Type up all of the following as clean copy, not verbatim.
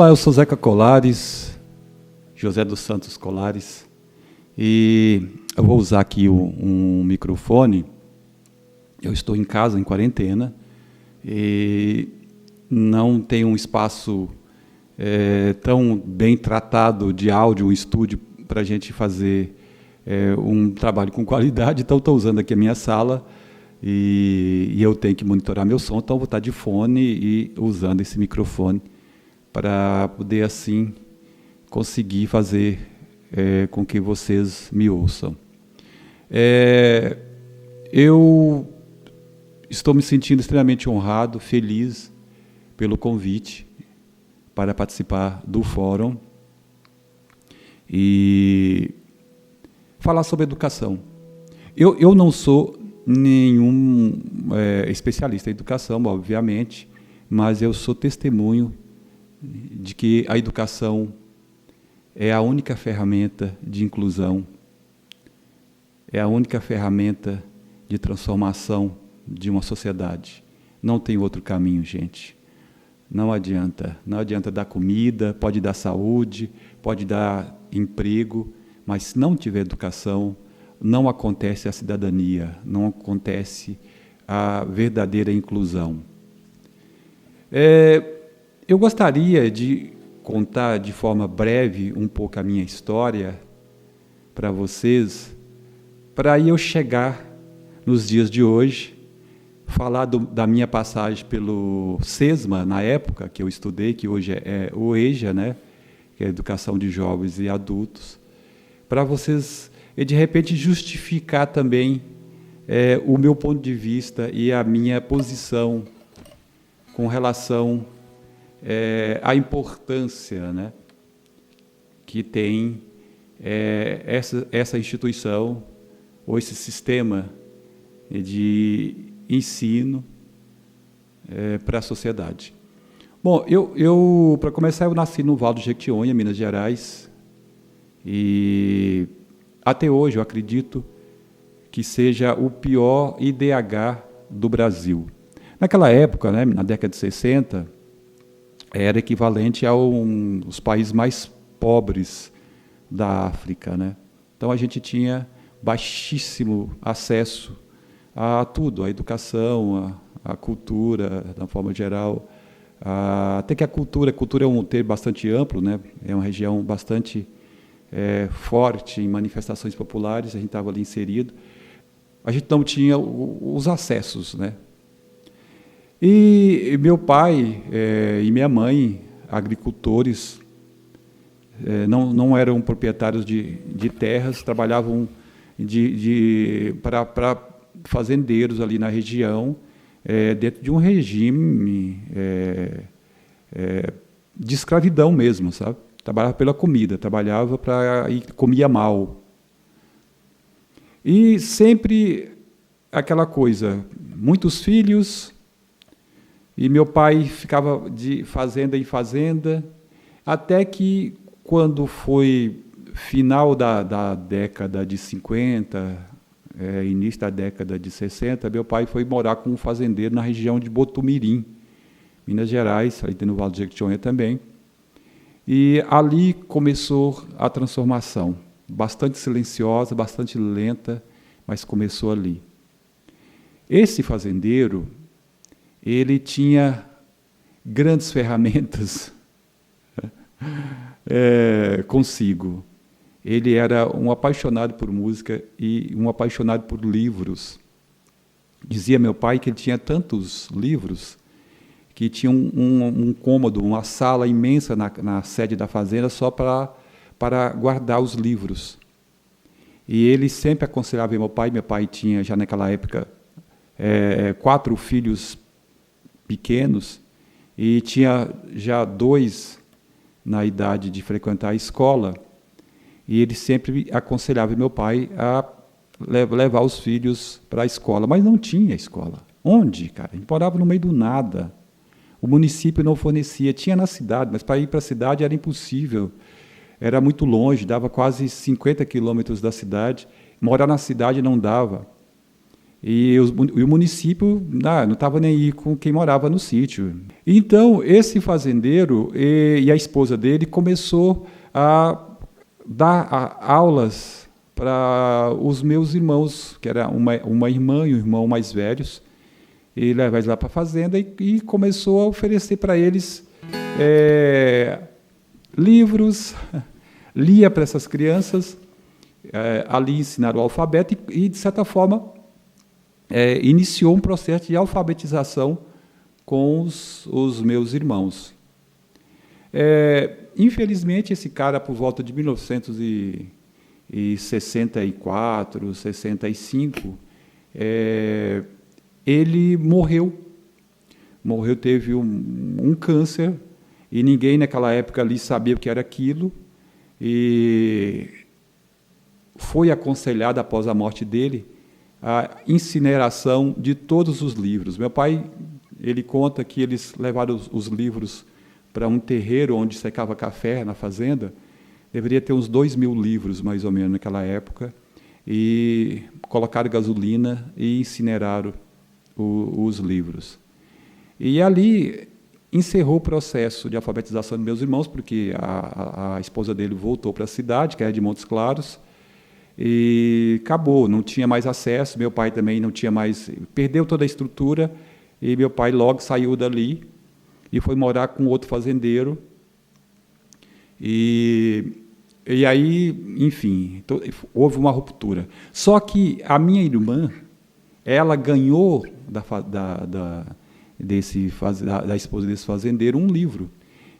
Olá, eu sou Zeca Colares, José dos Santos Colares, e eu vou usar aqui um microfone. Eu estou em casa, em quarentena, e não tenho um espaço tão bem tratado de áudio, um estúdio, para a gente fazer um trabalho com qualidade. Então, estou usando aqui a minha sala, e eu tenho que monitorar meu som, então vou estar de fone e usando esse microfone para poder, assim, conseguir fazer com que vocês me ouçam. Eu estou me sentindo extremamente honrado, feliz pelo convite para participar do fórum e falar sobre educação. Eu não sou nenhum especialista em educação, obviamente, mas eu sou testemunho de que a educação é a única ferramenta de inclusão, é a única ferramenta de transformação de uma sociedade. Não tem outro caminho, gente. Não adianta dar comida, pode dar saúde, pode dar emprego, mas se não tiver educação, não acontece a cidadania, não acontece a verdadeira inclusão. Eu gostaria de contar de forma breve um pouco a minha história para vocês, para eu chegar nos dias de hoje, falar da minha passagem pelo SESMA, na época que eu estudei, que hoje é o EJA, né, que é Educação de Jovens e Adultos, para vocês, de repente, justificar também o meu ponto de vista e a minha posição com relação à importância, né, que tem essa instituição ou esse sistema de ensino para a sociedade. Bom, eu para começar, eu nasci no Vale do Jequitinhonha, Minas Gerais, e até hoje eu acredito que seja o pior IDH do Brasil. Naquela época, né, na década de 60, era equivalente aos países mais pobres da África, né? Então a gente tinha baixíssimo acesso a tudo, a educação, a cultura, de uma forma geral. Até que a cultura é um termo bastante amplo, né? É uma região bastante forte em manifestações populares, a gente estava ali inserido. A gente não tinha os acessos, né? E meu pai e minha mãe, agricultores, não eram proprietários de terras, trabalhavam para fazendeiros ali na região, dentro de um regime de escravidão mesmo, sabe? Trabalhava pela comida, e comia mal. E sempre aquela coisa, muitos filhos, e meu pai ficava de fazenda em fazenda, até que, quando foi final da década de 50, início da década de 60, meu pai foi morar com um fazendeiro na região de Botumirim, Minas Gerais, ali no Vale do Jequitinhonha também. E ali começou a transformação, bastante silenciosa, bastante lenta, mas começou ali. Esse fazendeiro, ele tinha grandes ferramentas consigo. Ele era um apaixonado por música e um apaixonado por livros. Dizia meu pai que ele tinha tantos livros que tinha um cômodo, uma sala imensa na sede da fazenda só para guardar os livros. E ele sempre aconselhava meu pai. Meu pai tinha, já naquela época, 4 filhos pequenos, e tinha já 2 na idade de frequentar a escola, e ele sempre aconselhava meu pai a levar os filhos para a escola, mas não tinha escola. Onde, cara? A gente morava no meio do nada. O município não fornecia, tinha na cidade, mas para ir para a cidade era impossível, era muito longe, dava quase 50 quilômetros da cidade, morar na cidade não dava. E o município não estava nem aí com quem morava no sítio. Então, esse fazendeiro e a esposa dele começou a dar aulas para os meus irmãos, que era uma irmã e um irmão mais velhos, e levava eles lá para a fazenda e começou a oferecer para eles livros, lia para essas crianças, ali ensinaram o alfabeto e de certa forma, iniciou um processo de alfabetização com os meus irmãos. Infelizmente, esse cara, por volta de 1964, 65, ele morreu. Teve um câncer, e ninguém naquela época ali sabia o que era aquilo, e foi aconselhado, após a morte dele, a incineração de todos os livros. Meu pai, ele conta que eles levaram os livros para um terreiro onde secava café na fazenda. Deveria ter uns 2.000 livros, mais ou menos, naquela época, e colocaram gasolina e incineraram os livros. E ali encerrou o processo de alfabetização dos meus irmãos, porque a esposa dele voltou para a cidade, que era de Montes Claros, e acabou, não tinha mais acesso. Meu pai também não tinha mais, perdeu toda a estrutura, e meu pai logo saiu dali e foi morar com outro fazendeiro. E aí, enfim, houve uma ruptura. Só que a minha irmã, ela ganhou da esposa desse fazendeiro um livro,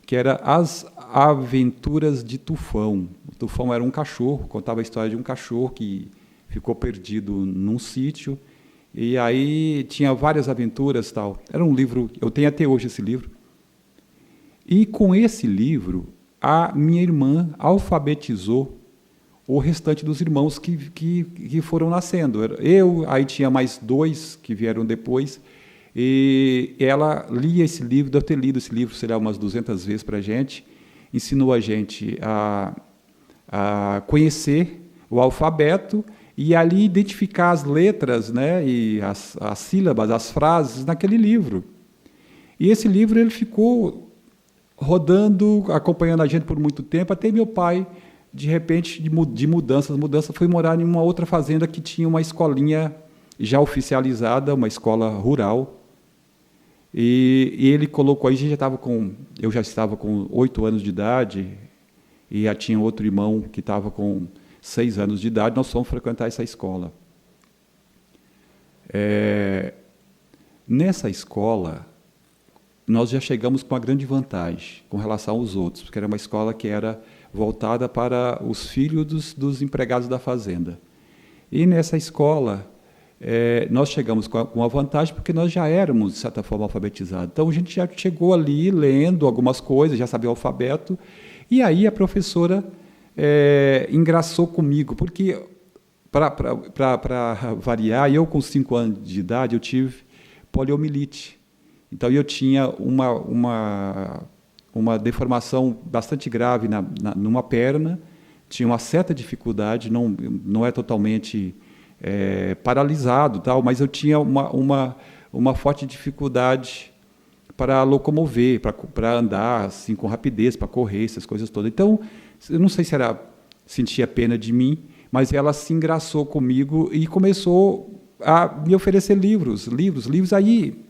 que era As Aventuras de Tufão. O Tufão era um cachorro, contava a história de um cachorro que ficou perdido num sítio, e aí tinha várias aventuras, tal. Era um livro, eu tenho até hoje esse livro. E com esse livro, a minha irmã alfabetizou o restante dos irmãos que foram nascendo. Aí tinha mais 2 que vieram depois, e ela lia esse livro, deve ter lido esse livro, sei lá, umas 200 vezes para a gente, ensinou a gente a conhecer o alfabeto e ali identificar as letras, né, e as sílabas, as frases naquele livro. E esse livro ele ficou rodando, acompanhando a gente por muito tempo, até meu pai, de repente, de mudança, foi morar em uma outra fazenda que tinha uma escolinha já oficializada, uma escola rural. E ele colocou aí, eu já estava com 8 anos de idade, e já tinha outro irmão que estava com 6 anos de idade, nós fomos frequentar essa escola. Nessa escola, nós já chegamos com uma grande vantagem com relação aos outros, porque era uma escola que era voltada para os filhos dos empregados da fazenda. E nessa escola, nós chegamos com uma vantagem porque nós já éramos, de certa forma, alfabetizados. Então, a gente já chegou ali lendo algumas coisas, já sabia o alfabeto, e aí a professora engraçou comigo, porque, para variar, eu com 5 anos de idade, eu tive poliomielite. Então, eu tinha uma deformação bastante grave numa perna, tinha uma certa dificuldade, não é totalmente paralisado, tal, mas eu tinha uma forte dificuldade para locomover, para andar assim, com rapidez, para correr, essas coisas todas. Então, eu não sei se ela sentia pena de mim, mas ela se engraçou comigo e começou a me oferecer livros. Aí,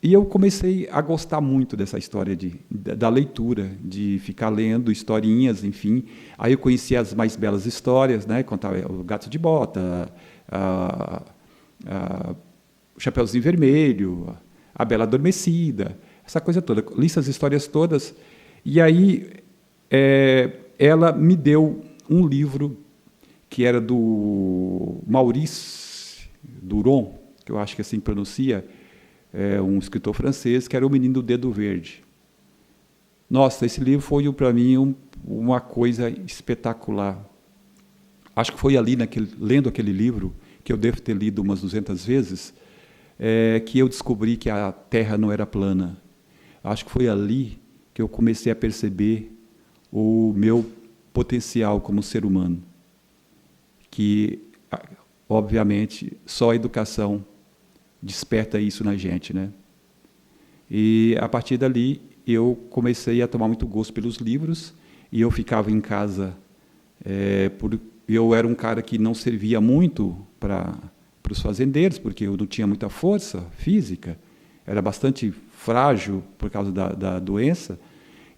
e eu comecei a gostar muito dessa história da leitura, de ficar lendo historinhas, enfim. Aí eu conheci as mais belas histórias, né? Contava o Gato de Bota, o Chapeuzinho Vermelho, a Bela Adormecida, essa coisa toda. Li essas histórias todas, e aí ela me deu um livro que era do Maurice Duron, que eu acho que assim pronuncia, um escritor francês, que era O Menino do Dedo Verde. Nossa, esse livro foi para mim uma coisa espetacular. Acho que foi ali, lendo aquele livro, que eu devo ter lido umas 200 vezes, que eu descobri que a Terra não era plana. Acho que foi ali que eu comecei a perceber o meu potencial como ser humano. Que obviamente, só a educação desperta isso na gente, né? E, a partir dali, eu comecei a tomar muito gosto pelos livros, e eu ficava em casa. Eu era um cara que não servia muito para os fazendeiros, porque eu não tinha muita força física, era bastante frágil por causa da doença.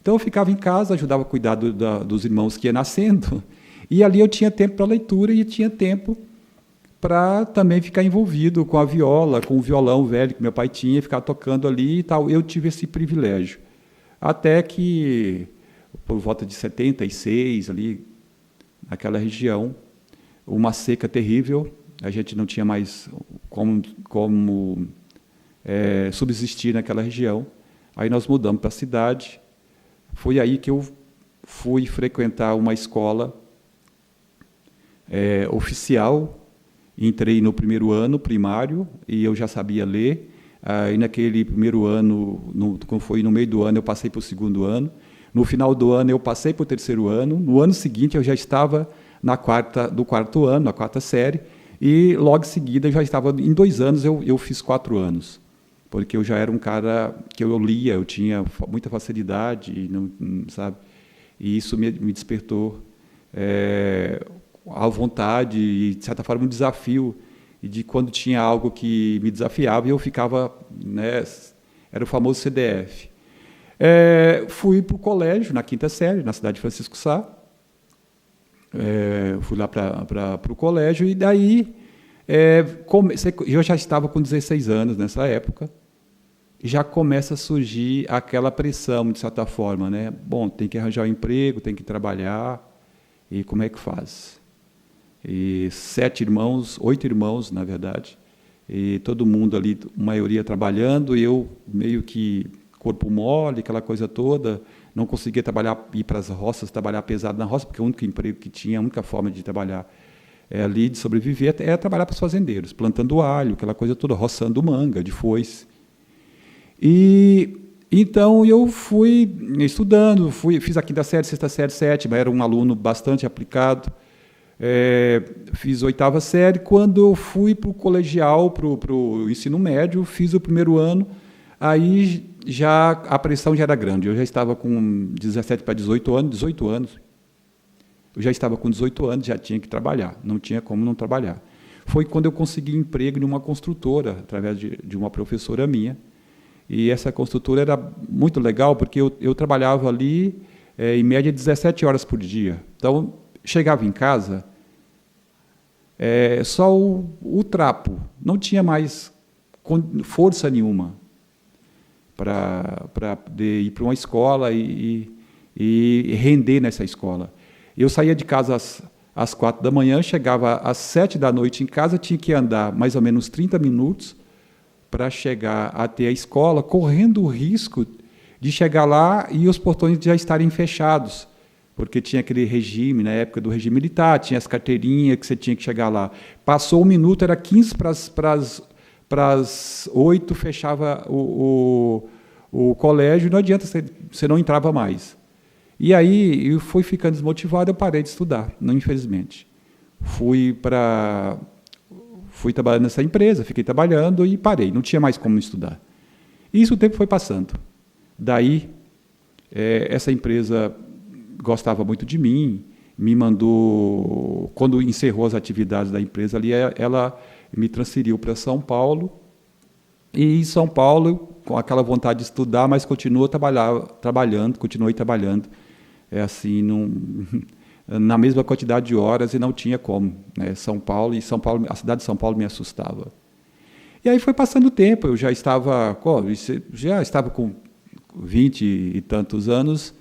Então, eu ficava em casa, ajudava a cuidar dos irmãos que iam nascendo, e ali eu tinha tempo para leitura e tinha tempo para também ficar envolvido com a viola, com o violão velho que meu pai tinha, e ficar tocando ali e tal. Eu tive esse privilégio. Até que, por volta de 76, ali, naquela região, uma seca terrível, a gente não tinha mais como subsistir naquela região. Aí nós mudamos para a cidade. Foi aí que eu fui frequentar uma escola oficial. Entrei no primeiro ano primário e eu já sabia ler. Aí, naquele primeiro ano, quando foi no meio do ano, eu passei para o segundo ano. No final do ano, eu passei para o terceiro ano. No ano seguinte, eu já estava do quarto ano, na quarta série. E, logo em seguida, eu já estava, em 2 anos, eu fiz 4 anos. Porque eu já era um cara que eu lia, eu tinha muita facilidade, sabe? E isso me despertou a vontade e, de certa forma, um desafio. E de quando tinha algo que me desafiava, eu ficava, né, era o famoso CDF. Fui para o colégio, na 5ª série, na cidade de Francisco Sá. Fui lá para o colégio, e daí eu já estava com 16 anos nessa época, e já começa a surgir aquela pressão, de certa forma, né? Bom, tem que arranjar um emprego, tem que trabalhar, e como é que faz? E 8 irmãos, na verdade, e todo mundo ali, a maioria trabalhando, e eu meio que corpo mole, aquela coisa toda, não conseguia trabalhar, ir para as roças, trabalhar pesado na roça, porque o único emprego que tinha, a única forma de trabalhar ali, de sobreviver, era trabalhar para os fazendeiros, plantando alho, aquela coisa toda, roçando manga, de foice. E então eu fui estudando, fiz a 5ª série, 6ª série, 7ª, era um aluno bastante aplicado. Fiz 8ª série. Quando eu fui para o colegial, para o ensino médio, fiz o primeiro ano, aí já a pressão já era grande. Eu já estava com 17 para 18 anos. Eu já estava com 18 anos, já tinha que trabalhar, não tinha como não trabalhar. Foi quando eu consegui emprego em uma construtora, através de uma professora minha. E essa construtora era muito legal, porque eu trabalhava ali, em média, 17 horas por dia. Então, chegava em casa, só o trapo, não tinha mais força nenhuma para ir para uma escola e render nessa escola. Eu saía de casa às 4 da manhã, chegava às 7 da noite em casa, tinha que andar mais ou menos 30 minutos para chegar até a escola, correndo o risco de chegar lá e os portões já estarem fechados, porque tinha aquele regime, na época do regime militar, tinha as carteirinhas que você tinha que chegar lá. Passou 1 minuto, era 15 para as 8, fechava o colégio, não adianta, você não entrava mais. E aí eu fui ficando desmotivado, eu parei de estudar, não, infelizmente. Fui trabalhando nessa empresa, fiquei trabalhando e parei, não tinha mais como estudar. E isso, o tempo foi passando. Daí, essa empresa gostava muito de mim, me mandou, quando encerrou as atividades da empresa ali, ela me transferiu para São Paulo, e em São Paulo, com aquela vontade de estudar, mas continuei trabalhando, assim, na mesma quantidade de horas, e não tinha como, né? São Paulo, a cidade de São Paulo me assustava. E aí foi passando o tempo, eu já estava com 20 e tantos anos.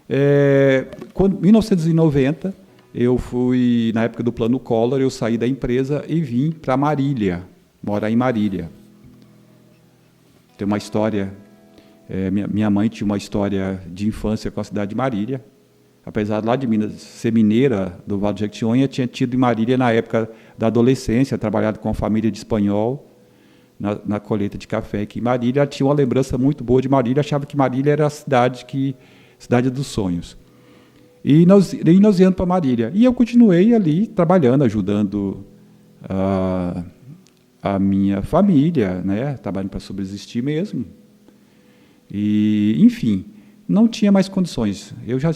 Em 1990, eu fui, na época do Plano Collor, eu saí da empresa e vim para Marília, morar em Marília. Tem uma história, minha mãe tinha uma história de infância com a cidade de Marília. Apesar lá de Minas ser mineira, do Vale do Jequitinhonha, tinha tido em Marília, na época da adolescência, trabalhado com a família de espanhol, na colheita de café aqui em Marília. Ela tinha uma lembrança muito boa de Marília, achava que Marília era a cidade dos sonhos. E nós íamos para Marília. E eu continuei ali, trabalhando, ajudando a minha família, né, trabalhando para subsistir mesmo. E, enfim, não tinha mais condições. Eu já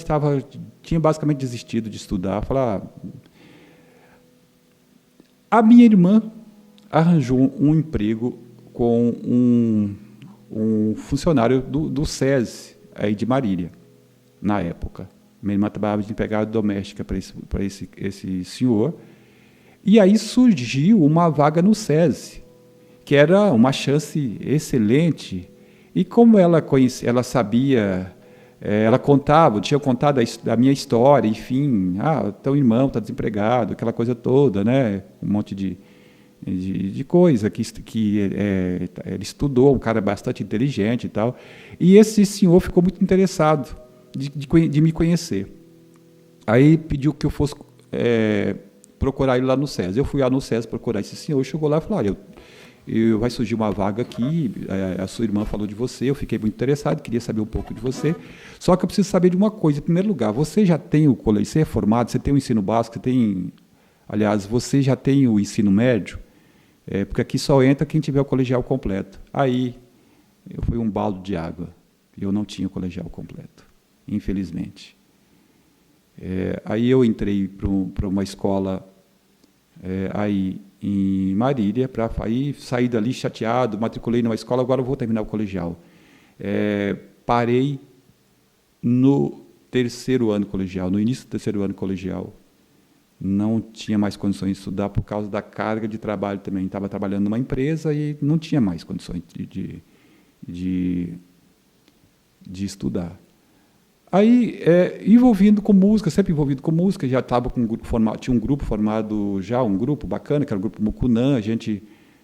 tinha basicamente desistido de estudar. Falar, a minha irmã arranjou um emprego com um funcionário do SESI, aí de Marília, na época. Minha irmã trabalhava de empregada doméstica para esse senhor. E aí surgiu uma vaga no SESI, que era uma chance excelente. E como ela conhecia, ela sabia, ela tinha contado a minha história, enfim, teu irmão está desempregado, aquela coisa toda, né? Um monte de coisa que ele estudou, um cara bastante inteligente e tal. E esse senhor ficou muito interessado de me conhecer. Aí pediu que eu fosse procurar ele lá no SESI. Eu fui lá no SESI procurar esse senhor, chegou lá e falou, olha, vai surgir uma vaga aqui, a sua irmã falou de você, eu fiquei muito interessado, queria saber um pouco de você, só que eu preciso saber de uma coisa. Em primeiro lugar, você já tem o colégio, você é formado, você tem o ensino básico, aliás, você já tem o ensino médio? Porque aqui só entra quem tiver o colegial completo. Aí, foi um balde de água. Eu não tinha o colegial completo, infelizmente. Aí eu entrei para uma escola aí em Marília, aí saí dali chateado, matriculei numa escola, agora eu vou terminar o colegial. Parei no terceiro ano colegial, no início do terceiro ano colegial. Não tinha mais condições de estudar por causa da carga de trabalho também. Estava trabalhando numa empresa e não tinha mais condições de estudar. Aí, envolvido com música, sempre envolvido com música, já estava com um grupo formado, tinha um grupo formado já, um grupo bacana, que era o grupo Mucunã, a gente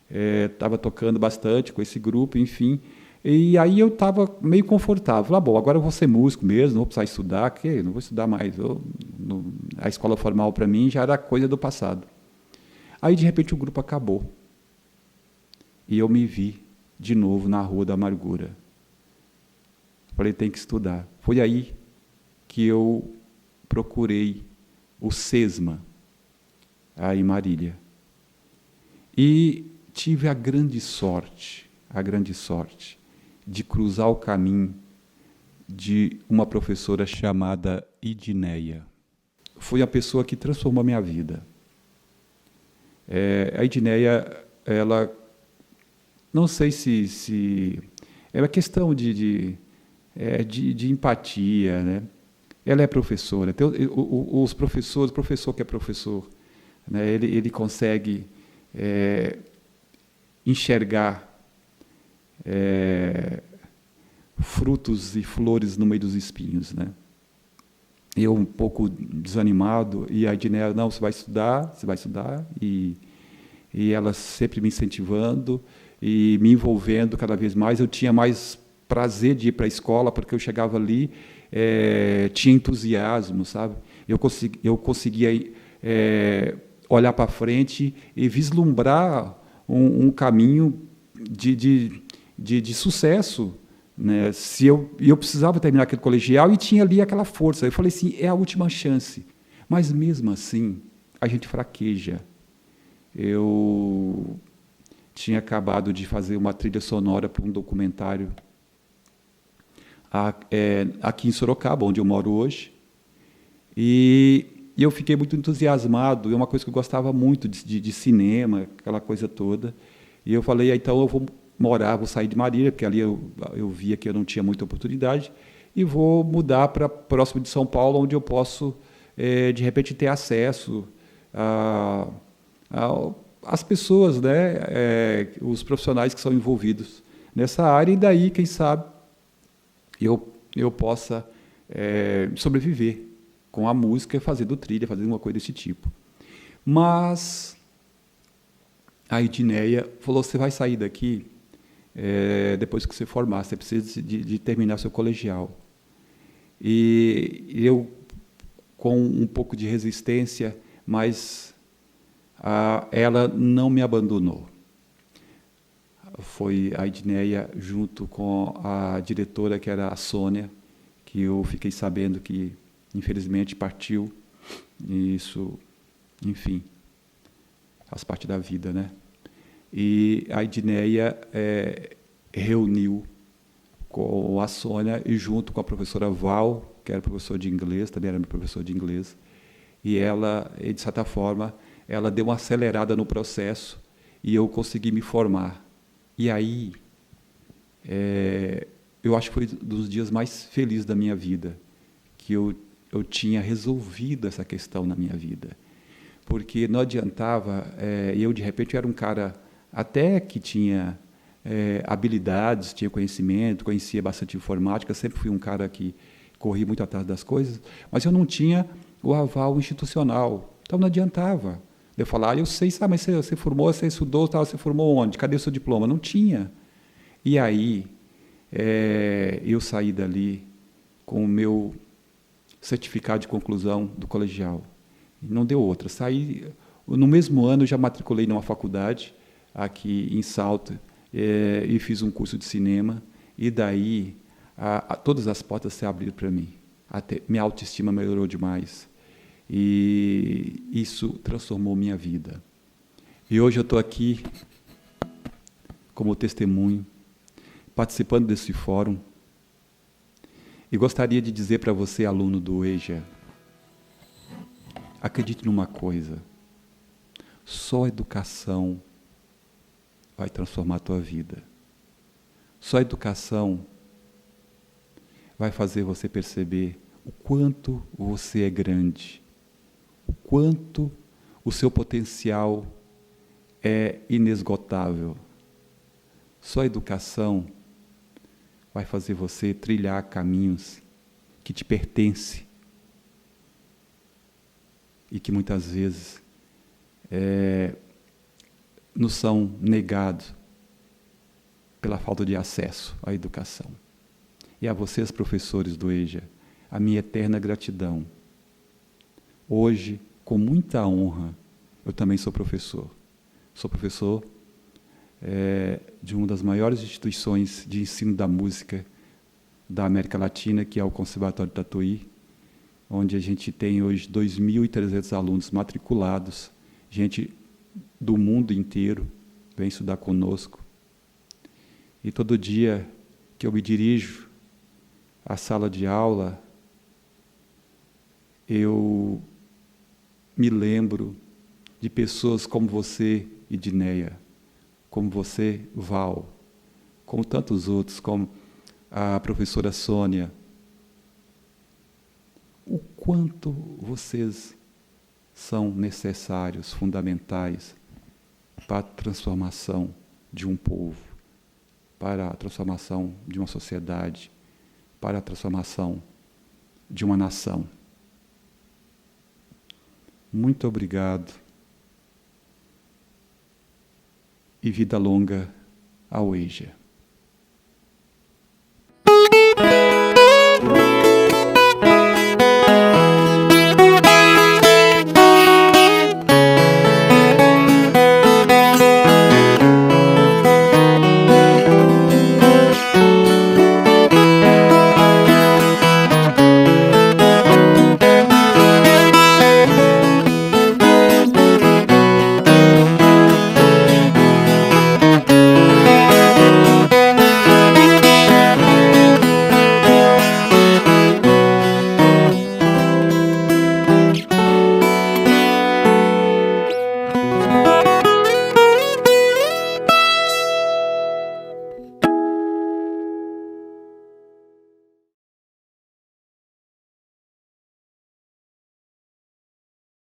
estava tocando bastante com esse grupo, enfim. E aí eu estava meio confortável. Bom, agora eu vou ser músico mesmo, não vou precisar estudar, que não vou estudar mais. A escola formal, para mim, já era coisa do passado. Aí, de repente, o grupo acabou. E eu me vi de novo na Rua da Amargura. Falei, tem que estudar. Foi aí que eu procurei o SESMA, aí em Marília. E tive a grande sorte de cruzar o caminho de uma professora chamada Idineia. Foi a pessoa que transformou a minha vida. A Idineia, ela, não sei se é uma questão de empatia, né? Ela é professora. Os professores, o professor que é professor, né? Ele consegue enxergar frutos e flores no meio dos espinhos, né? Eu um pouco desanimado, e a Edneia, não, você vai estudar, e ela sempre me incentivando e me envolvendo cada vez mais. Eu tinha mais prazer de ir para a escola, porque eu chegava ali, tinha entusiasmo, sabe? Eu conseguia olhar para frente e vislumbrar um caminho de sucesso, né? Eu precisava terminar aquele colegial e tinha ali aquela força. Eu falei assim, é a última chance. Mas, mesmo assim, a gente fraqueja. Eu tinha acabado de fazer uma trilha sonora para um documentário aqui em Sorocaba, onde eu moro hoje, e eu fiquei muito entusiasmado. É uma coisa que eu gostava muito de cinema, aquela coisa toda. E eu falei, então eu vou sair de Marília, porque ali eu via que eu não tinha muita oportunidade, e vou mudar para próximo de São Paulo, onde eu posso, de repente, ter acesso às pessoas, né, os profissionais que são envolvidos nessa área, e daí, quem sabe, eu possa sobreviver com a música, fazendo trilha, fazendo uma coisa desse tipo. Mas a Edneia falou, você vai sair daqui depois que você formar, você precisa de terminar seu colegial. E eu, com um pouco de resistência, mas ela não me abandonou. Foi a Edneia, junto com a diretora, que era a Sônia, que eu fiquei sabendo que, infelizmente, partiu. E isso, enfim. faz parte da vida, né? E a Edneia reuniu com a Sônia e junto com a professora Val, que era professor de inglês, também era meu professor de inglês, e ela, de certa forma, ela deu uma acelerada no processo e eu consegui me formar. E aí, eu acho que foi um dos dias mais felizes da minha vida, que eu tinha resolvido essa questão na minha vida. Porque não adiantava, eu de repente era um cara até que tinha habilidades, tinha conhecimento, conhecia bastante informática, sempre fui um cara que corri muito atrás das coisas, mas eu não tinha o aval institucional, então não adiantava. Eu falar, eu sei, mas você formou, você estudou, você formou onde? Cadê o seu diploma? Não tinha. E aí, eu saí dali com o meu certificado de conclusão do colegial. Não deu outra. Saí, no mesmo ano, eu já matriculei numa faculdade, aqui em Salto, e fiz um curso de cinema, e daí todas as portas se abriram para mim. Até, minha autoestima melhorou demais. E isso transformou minha vida. E hoje eu estou aqui como testemunho, participando desse fórum, e gostaria de dizer para você, aluno do EJA, acredite numa coisa, só a educação vai transformar a tua vida. Só a educação vai fazer você perceber o quanto você é grande, o quanto o seu potencial é inesgotável. Só a educação vai fazer você trilhar caminhos que te pertencem e que muitas vezes nos são negados pela falta de acesso à educação. E a vocês, professores do EJA, a minha eterna gratidão. Hoje, com muita honra, eu também sou professor. Sou professor de uma das maiores instituições de ensino da música da América Latina, que é o Conservatório Tatuí, onde a gente tem hoje 2.300 alunos matriculados, gente do mundo inteiro vem estudar conosco. E todo dia que eu me dirijo à sala de aula, eu me lembro de pessoas como você, Edneia, como você, Val, como tantos outros, como a professora Sônia. O quanto vocês são necessários, fundamentais para a transformação de um povo, para a transformação de uma sociedade, para a transformação de uma nação. Muito obrigado e vida longa ao EJA.